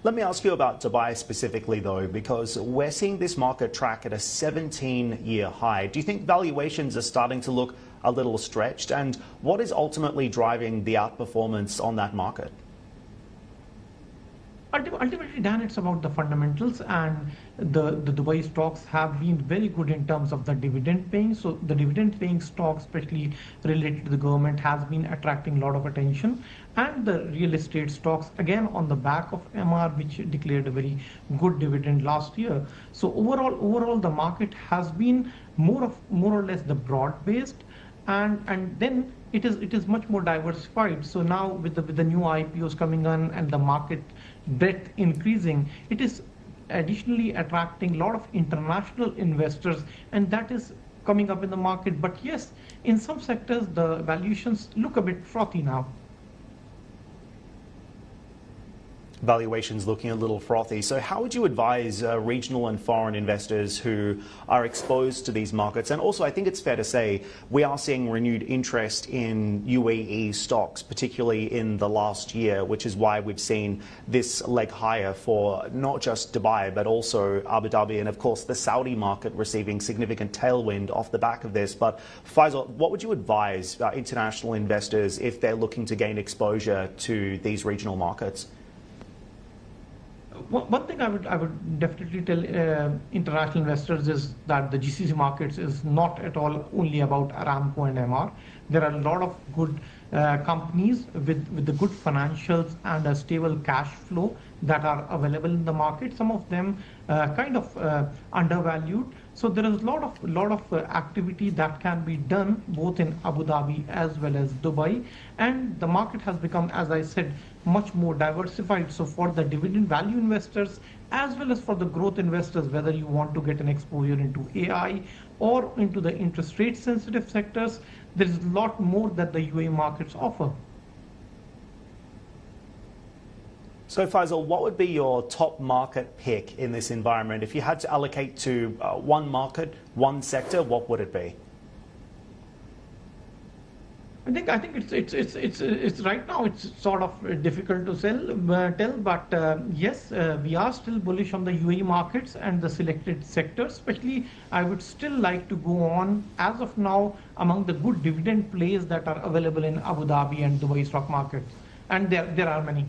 Let me ask you about Dubai specifically, though, because we're seeing this market track at a 17-year high. Do you think valuations are starting to look a little stretched? And what is ultimately driving the outperformance on that market? Ultimately, Dan, it's about the fundamentals, and the Dubai stocks have been very good in terms of the dividend paying. So the dividend paying stocks, especially related to the government, has been attracting a lot of attention. And the real estate stocks, again, on the back of MR, which declared a very good dividend last year. So overall, the market has been more or less the broad-based, and then it is much more diversified. So now with the new IPOs coming on and the market breadth increasing, it is additionally attracting a lot of international investors, and that is coming up in the market. But yes, in some sectors the valuations look a bit frothy now. Valuations looking a little frothy. So how would you advise regional and foreign investors who are exposed to these markets? And also, I think it's fair to say we are seeing renewed interest in UAE stocks, particularly in the last year, which is why we've seen this leg higher for not just Dubai, but also Abu Dhabi, and of course the Saudi market receiving significant tailwind off the back of this. But Faisal, what would you advise international investors if they're looking to gain exposure to these regional markets? One thing I would definitely tell international investors is that the GCC markets is not at all only about Aramco and MR. There are a lot of good companies with the good financials and a stable cash flow that are available in the market. Some of them kind of undervalued. So there is a lot of activity that can be done both in Abu Dhabi as well as Dubai, and the market has become, as I said, much more diversified. So for the dividend value investors as well as for the growth investors, whether you want to get an exposure into AI or into the interest rate sensitive sectors, there is a lot more that the UAE markets offer. So Faisal, what would be your top market pick in this environment? If you had to allocate to one market, one sector, what would it be? I think it's right now it's sort of difficult to tell, but yes, we are still bullish on the UAE markets and the selected sectors. Especially, I would still like to go on as of now among the good dividend plays that are available in Abu Dhabi and Dubai stock markets, and there are many.